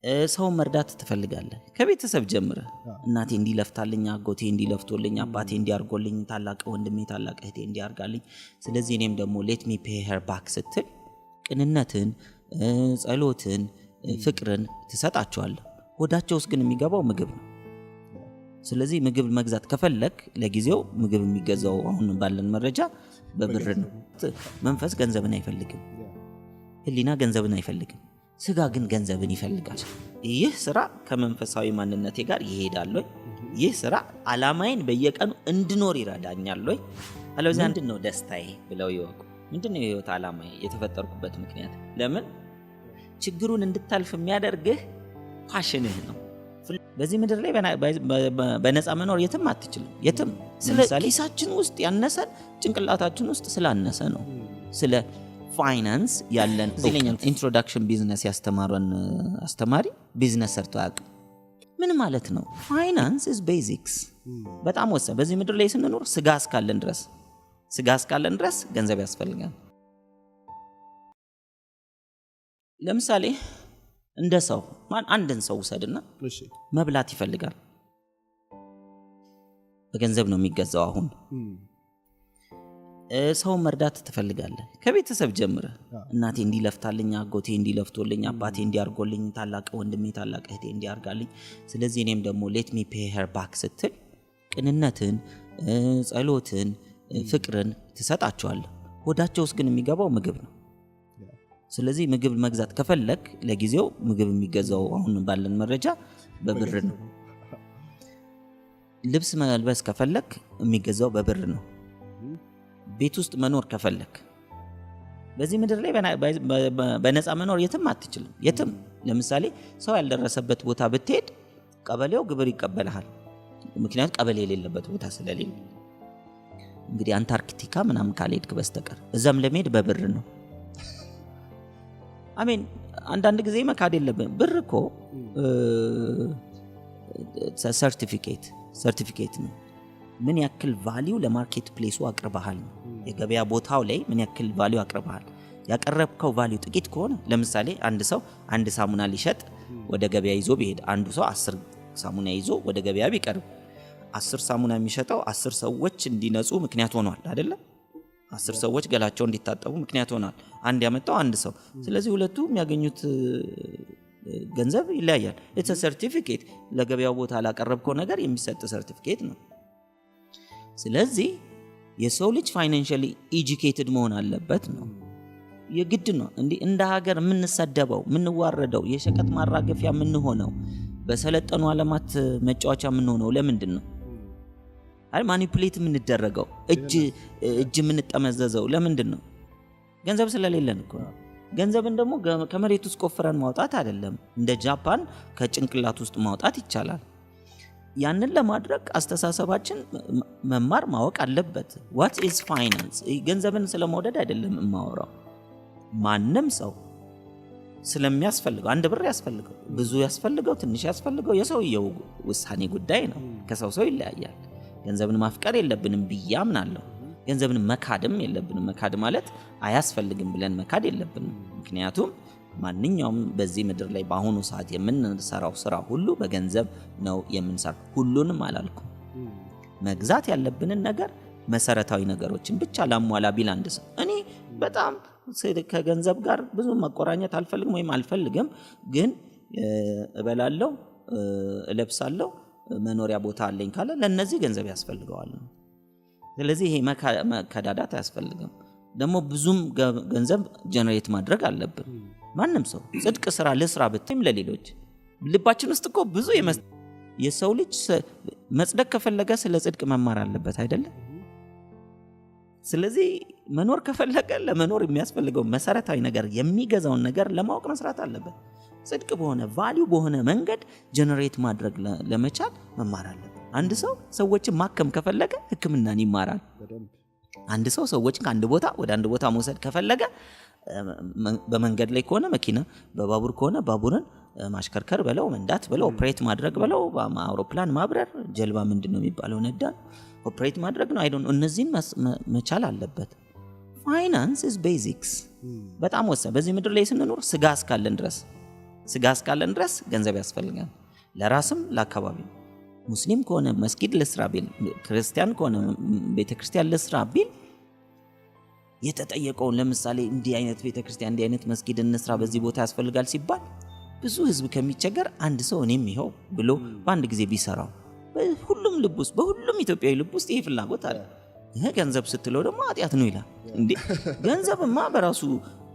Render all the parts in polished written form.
ሰው መርዳት ትፈልጋለህ ከቤተሰብ ጀምረ እናቴ እንዲለፍታልኝ አጎቴ እንዲለፍቶልኝ አባቴ እንዲያርጎልኝ ታላቅ ወንድሜ ታላቅ እህቴ እንዲያርጋልኝ ስለዚህ እኔም ደግሞ let me pay her back ስትል ቅንነትን ጸሎትን ፍቅርን ትሰጣቸዋለህ ሆዳቸውስ ግን የሚገባው ምግብ ነው ስለዚህ ምግብ መግዛት ከፈለክ ለጊዜው ምግብ የሚገዛው አሁን ባለን መረጃ በብር ነው መንፈስ ገንዘብን አይፈልግም ህሊና ገንዘብን አይፈልግም ስጋ ግን ገንዘብን ይፈልጋል ይህ ስራ ከመንፈሳዊ ማንነቴ ጋር ይሄዳል ወይ ይህ ስራ አላማዬን በየቀኑ እንድኖር ይረዳኛል ወይ አለበለዚያ ምንድነው ደስታዬ ብለው ይወቁ ምንድነው የህይወት አላማዬ የተፈጠርኩበት ምክንያት ለምን ችግሩን እንድታልፍ የሚያደርግህ ፓሽንህ ነው በዚህ ምድር ላይ በነፃ መኖር የትም አትችልም የትም ስለ ኪሳችን ውስጥ ያነሰን ጭንቅላታችን ውስጥ ስላነሰ ነው ስለ ፋይናንስ ያለን እዚህኛው ኢንትሮዳክሽን ቢዝነስ ያስተማረን አስተማሪ ቢዝነስ ሰርቶ ያውቅ ምን ማለት ነው ፋይናንስ ኢዝ ቤዚክስ በጣም ወሳኝ በዚህ ምድር ላይ ስንኖር ስጋ እስካለን ድረስ ገንዘብ ያስፈልጋል ለምሳሌ እንደ ሰው አንድን ሰው ወሰድና መብላት ይፈልጋል በገንዘብ ነው የሚገዛው አሁን ሰው መርዳት ትፈልጋለህ ከቤተሰብ ጀምረ እናቴ እንዲለፍታልኝ አጎቴ እንዲለፍቶልኝ አባቴ እንዲያርጎልኝ ታላቅ ወንድሜ ታላቅ እህቴ እንዲያርጋልኝ ስለዚህ እኔም ደግሞ let me pay her back ስትል ቅንነትን ጸሎትን ፍቅርን ትሰጣቸዋለህ ሆዳቸውስ ግን የሚገባው ምግብ ነው ስለዚህ ምግብ መግዛት ከፈለክ ለጊዜው ምግብ የሚገዛው አሁን ባለን መረጃ በብር ነው ልብስ መልበስ ከፈለክ የሚገዛው በብር ነው ቤት ውስጥ መኖር ከፈለክ በዚህ ምድር ላይ በነፃ መኖር የትም አትችልም የትም ለምሳሌ ሰው ያልደረሰበት ቦታ ብትሄድ ቀበሌው ግብር ይቀበልሃል ምክንያቱም ቀበሌ የሌለበት ቦታ ስለሌለ እንግዲህ አንታርክቲካ ምናምን ካልሄድክ በስተቀር እዛም ለመሄድ በብር ነው አሜን አንዳንድ ጊዜ መካድ የለብን ብር እኮ ሰርቲፊኬት ነው ምን ያክል ቫልዩ ለማርኬት ፕሌሱ አቅርበሃል የገበያ ቦታው ላይ ምን ያክል ቫልዩ አቅርበሃል ያቀረብከው ቫልዩ ጥቂት ከሆነ ለምሳሌ አንድ ሰው አንድ ሳሙና ሊሸጥ ወደ ገበያ ይዞ ቢሄድ አንዱ ሰው 10 ሳሙና ይዞ ወደ ገበያ ቢቀርብ 10 ሳሙና የሚሸጠው 10 ሰዎች እንዲነጹ ምክንያት ሆኗል አይደለ 10 ሰዎች ገላቸው እንዲታጠቡ ምክንያት ሆኗል አንድ ያመጣው አንድ ሰው ስለዚህ ሁለቱ የሚያገኙት ገንዘብ ይለያያል it's a certificate ለገበያው ቦታ ላቀረብከው ነገር የሚሰጥ ሰርቲፊኬት ነው ስለዚህ የሰው ልጅ ፋይናንሻሊ ኤጁኬትድ መሆን አለበት ነው የግድ ነው እንደ ሀገር የምንሰደበው የምንዋረደው የሸቀጥ ማራገፊያ የምንሆነው በሰለጠኑ ዓለማት መጫወቻ የምንሆነው ለምንድን ነው ማኒፑሌት የምንደረገው እጅ የምንጠመዘዘው ለምንድን ነው ገንዘብ ስለሌለን እኮ ገንዘብን ደግሞ ከመሬት ውስጥ ቆፍረን ማውጣት አይደለም እንደ ጃፓን ከጭንቅላት ውስጥ ማውጣት ይቻላል ያንን ለማድረግ አስተሳሰባችን መማር ማወቅ አለበት what is finance ገንዘብን ስለመውደድ አይደለም የማወራው ማንም ሰው ስለሚያስፈልገው አንድ ብር ያስፈልገው ብዙ ያስፈልገው ትንሽ ያስፈልገው የሰውየው ውሳኔ ጉዳይ ነው ከሰው ይለያያል ገንዘብን ማፍቀር የለብንም ብያምናለሁ ገንዘብን መካድም የለብንም መካድ ማለት አያስፈልግም ብለን መካድ የለብንም ምክንያቱም ማንኛውም በዚህ ምድር ላይ በአሁኑ ሰዓት የምንሰራው ስራ ሁሉ በገንዘብ ነው የምንሰራው ሁሉንም አላልኩም መግዛት ያለብንን ነገር መሰረታዊ ነገሮችን ብቻ ላሟላ ቢል አንድ ሰው እኔ በጣም ከገንዘብ ጋር ብዙ መቆራኘት አልፈልግም ግን እበላለሁ እለብሳለሁ መኖሪያ ቦታ አለኝ ካለ ለነዚህ ገንዘብ ያስፈልገዋል ስለዚህ ይሄ መከዳዳት አያስፈልግም ደግሞ ብዙም ገንዘብ ጀነሬት ማድረግ አለብን ማንም ሰው ጽድቅ ስራ ለስራ ብትም ለሌሎች ልባችን ውስጥ እኮ ብዙ የሰው ልጅ መጽደቅ ከፈለገ ስለ ጽድቅ መማር አለበት አይደለ ስለዚህ መኖር ከፈለገ ለመኖር የሚያስፈልገው መሰረታዊ ነገር የሚገዛውን ነገር ለማወቅ መስራት አለበት ጽድቅ በሆነ ቫልዩ በሆነ መንገድ ጀነሬት ማድረግ ለመቻል መማር አለበት አንድ ሰው ሰዎችን ማከም ከፈለገ ህክምናን ይማራል አንድ ሰው ሰዎችን ከአንድ ቦታ ወደ አንድ ቦታ መውሰድ ከፈለገ በመንገድ ላይ ከሆነ መኪና በባቡር ከሆነ ባቡርን ማሽከርከር በለው መንዳት በለው ኦፕሬት ማድረግ በለው አውሮፕላን ማብረር ጀልባ ምንድነው የሚባለው ነዳን ኦፕሬት ማድረግ ነው አይዶን እነዚህን መቻል አለበት ፋይናንስ ኢዝ ቤዚክስ በጣም ወሳኝ በዚህ ምድር ላይ ስንኖር ስጋ እስካለን ስጋ እስካለን ድረስ ገንዘብ ያስፈልጋል፣ ለራስም ለአካባቢ። ሙስሊም ከሆነ መስጊድ ልስራ ቢል፣ ክርስቲያን ከሆነ ቤተክርስቲያን ልስራ ቢል የተጠየቀውን ለምሳሌ እንዲህ አይነት ቤተክርስቲያን እንዲህ አይነት መስጊድ እንስራ በዚህ ቦታ ያስፈልጋል ሲባል ብዙ ህዝብ ከሚቸገር አንድ ሰው እኔም ይኸው ብሎ በአንድ ጊዜ ቢሰራው በሁሉም ልብ ውስጥ በሁሉም ኢትዮጵያዊ ልብ ውስጥ ይሄ ፍላጎት አለ። ገንዘብ ስትለው ደግሞ ኃጢአት ነው ይላል። እንዴ ገንዘብማ በራሱ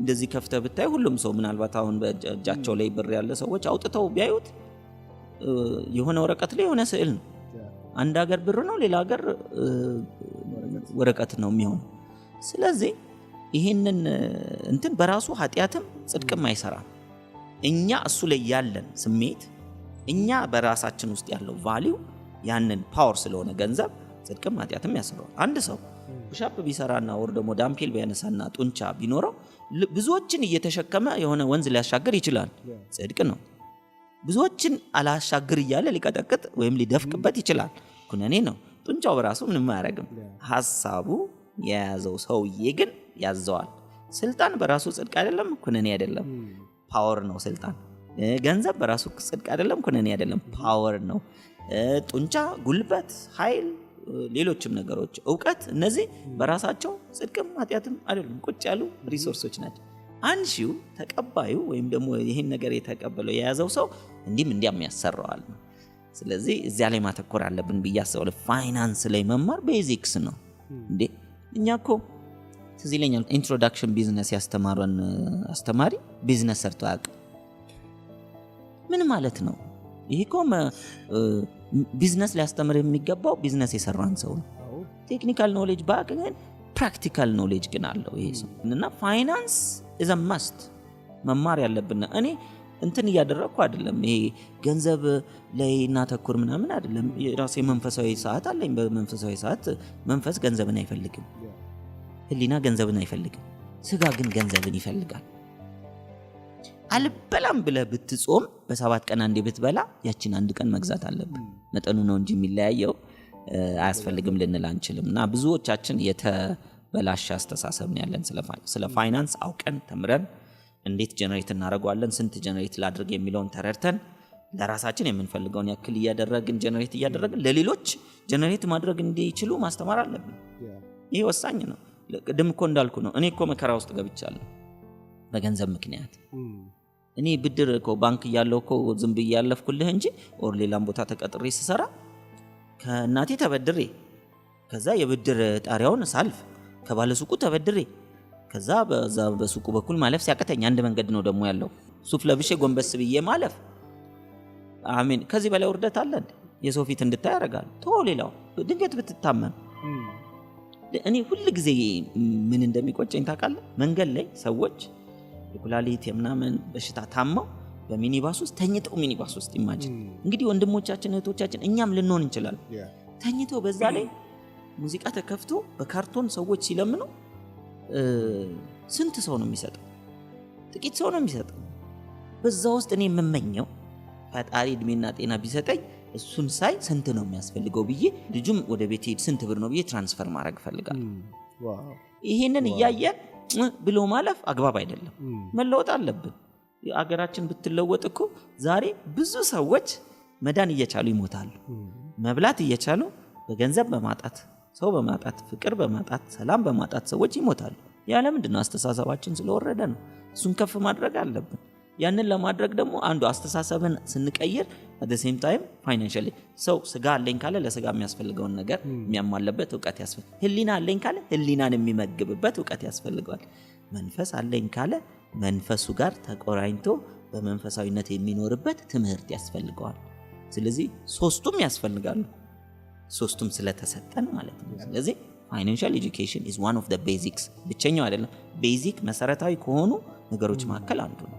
እንደዚህ ከፍተህ ብታይ ሁሉም ሰው ምናልባት አሁን በእጃቸው ላይ ብር ያለ ሰዎች አውጥተው ቢያዩት የሆነ ወረቀት ላይ የሆነ ስዕል ነው። አንድ ሀገር ብር ነው፣ ሌላ ሀገር ወረቀት ነው የሚሆነው። ስለዚህ ይህንን እንትን በራሱ ኃጢአትም ጽድቅም አይሰራም። እኛ እሱ ላይ ያለን ስሜት፣ እኛ በራሳችን ውስጥ ያለው ቫሊዩ ያንን ፓወር ስለሆነ ገንዘብ ጽድቅም ኃጢአትም ያሰራል። አንድ ሰው ፑሻፕ ቢሰራና ወር ደግሞ ዳምፔል ቢያነሳና ጡንቻ ቢኖረው ብዙዎችን እየተሸከመ የሆነ ወንዝ ሊያሻገር ይችላል፣ ጽድቅ ነው። ብዙዎችን አላሻግር እያለ ሊቀጠቅጥ ወይም ሊደፍቅበት ይችላል፣ ኩነኔ ነው። ጡንቻው በራሱ ምንም አያደርግም። ሐሳቡ የያዘው ሰውዬ ግን ያዘዋል። ስልጣን በራሱ ጽድቅ አይደለም፣ ኩነኔ አይደለም፣ ፓወር ነው ስልጣን። ገንዘብ በራሱ ጽድቅ አይደለም፣ ኩነኔ አይደለም፣ ፓወር ነው። ጡንቻ፣ ጉልበት፣ ኃይል፣ ሌሎችም ነገሮች፣ እውቀት፣ እነዚህ በራሳቸው ጽድቅም ኃጢአትም አይደሉም፣ ቁጭ ያሉ ሪሶርሶች ናቸው። አንሺው ተቀባዩ ወይም ደግሞ ይህን ነገር የተቀበለው የያዘው ሰው እንዲያም ያሰራዋል። ስለዚህ እዚያ ላይ ማተኮር አለብን ብዬ አስባለሁ። ፋይናንስ ላይ መማር ቤዚክስ ነው። እንዴ እኛ እኮ ትዝ ይለኛል ኢንትሮዳክሽን ቢዝነስ ያስተማረን አስተማሪ ቢዝነስ ሰርቶ አያውቅም። ምን ማለት ነው? ይሄ እኮ ቢዝነስ ሊያስተምር የሚገባው ቢዝነስ የሰራን ሰው ነው። ቴክኒካል ኖሌጅ ባክ ግን ፕራክቲካል ኖሌጅ ግን አለው ይሄ ሰው። እና ፋይናንስ ኢዝ አ ማስት መማር ያለብን። እኔ እንትን እያደረግኩ አይደለም፣ ይሄ ገንዘብ ላይ እናተኩር ምናምን አይደለም። የራሴ መንፈሳዊ ሰዓት አለኝ። በመንፈሳዊ ሰዓት መንፈስ ገንዘብን አይፈልግም፣ ህሊና ገንዘብን አይፈልግም፣ ስጋ ግን ገንዘብን ይፈልጋል። አልበላም ብለህ ብትጾም በ7 ቀን አንዴ ብትበላ ያችን አንድ ቀን መግዛት አለብን። መጠኑ ነው እንጂ የሚለያየው አያስፈልግም ልንል አንችልም። እና ብዙዎቻችን የተበላሸ አስተሳሰብ ነው ያለን ስለ ፋይናንስ። አውቀን ተምረን እንዴት ጀነሬት እናደርገዋለን፣ ስንት ጀነሬት ላድርግ የሚለውን ተረድተን ለራሳችን የምንፈልገውን ያክል እያደረግን ጀነሬት እያደረግን ለሌሎች ጀነሬት ማድረግ እንዲችሉ ማስተማር አለብን። ይሄ ወሳኝ ነው። ቅድም እኮ እንዳልኩ ነው። እኔ እኮ መከራ ውስጥ ገብቻለሁ በገንዘብ ምክንያት። እኔ ብድር እኮ ባንክ እያለሁ እኮ ዝም ብዬ ያለፍኩልህ እንጂ ኦር ሌላም ቦታ ተቀጥሬ ስሰራ ከእናቴ ተበድሬ፣ ከዛ የብድር ጣሪያውን ሳልፍ ከባለሱቁ ተበድሬ፣ ከዛ በሱቁ በኩል ማለፍ ሲያቀተኝ አንድ መንገድ ነው ደግሞ ያለው፣ ሱፍ ለብሼ ጎንበስ ብዬ ማለፍ። አሜን። ከዚህ በላይ ውርደት አለ እንዴ? የሰው ፊት እንድታይ ያደርጋል። ሌላው ድንገት ብትታመም እኔ ሁሉ ጊዜ ምን እንደሚቆጨኝ ታውቃለህ? መንገድ ላይ ሰዎች የኩላሊት የምናምን በሽታ ታመው በሚኒባስ ውስጥ ተኝተው፣ ሚኒባስ ውስጥ ኢማጂን እንግዲህ ወንድሞቻችን እህቶቻችን እኛም ልንሆን እንችላለን። ተኝተው በዛ ላይ ሙዚቃ ተከፍቶ በካርቶን ሰዎች ሲለምኑ ስንት ሰው ነው የሚሰጠው? ጥቂት ሰው ነው የሚሰጠው። በዛ ውስጥ እኔ የምመኘው ፈጣሪ እድሜና ጤና ቢሰጠኝ እሱን ሳይ ስንት ነው የሚያስፈልገው ብዬ ልጁም ወደ ቤት ሄድ ስንት ብር ነው ብዬ ትራንስፈር ማድረግ እፈልጋለሁ። ይሄንን እያየን ብሎ ማለፍ አግባብ አይደለም። መለወጥ አለብን። አገራችን ብትለወጥ እኮ ዛሬ ብዙ ሰዎች መዳን እየቻሉ ይሞታሉ። መብላት እየቻሉ በገንዘብ በማጣት፣ ሰው በማጣት፣ ፍቅር በማጣት፣ ሰላም በማጣት ሰዎች ይሞታሉ። ያለ ምንድነው? አስተሳሰባችን ስለወረደ ነው። እሱን ከፍ ማድረግ አለብን። ያንን ለማድረግ ደግሞ አንዱ አስተሳሰብን ስንቀይር at the same time financially ሰው ስጋ አለኝ ካለ ለስጋ የሚያስፈልገውን ነገር የሚያሟላበት ዕውቀት ያስፈልጋል። ህሊና አለኝ ካለ ህሊናን የሚመግብበት ዕውቀት ያስፈልጋል። መንፈስ አለኝ ካለ መንፈሱ ጋር ተቆራኝቶ በመንፈሳዊነት የሚኖርበት ትምህርት ያስፈልጋል። ስለዚህ ሶስቱም ያስፈልጋሉ። ሶስቱም ስለተሰጠን ማለት ነው። ስለዚህ financial education is one of the basics ብቸኛው አይደለም፣ ቤዚክ መሰረታዊ ከሆኑ ነገሮች መካከል አንዱ ነው።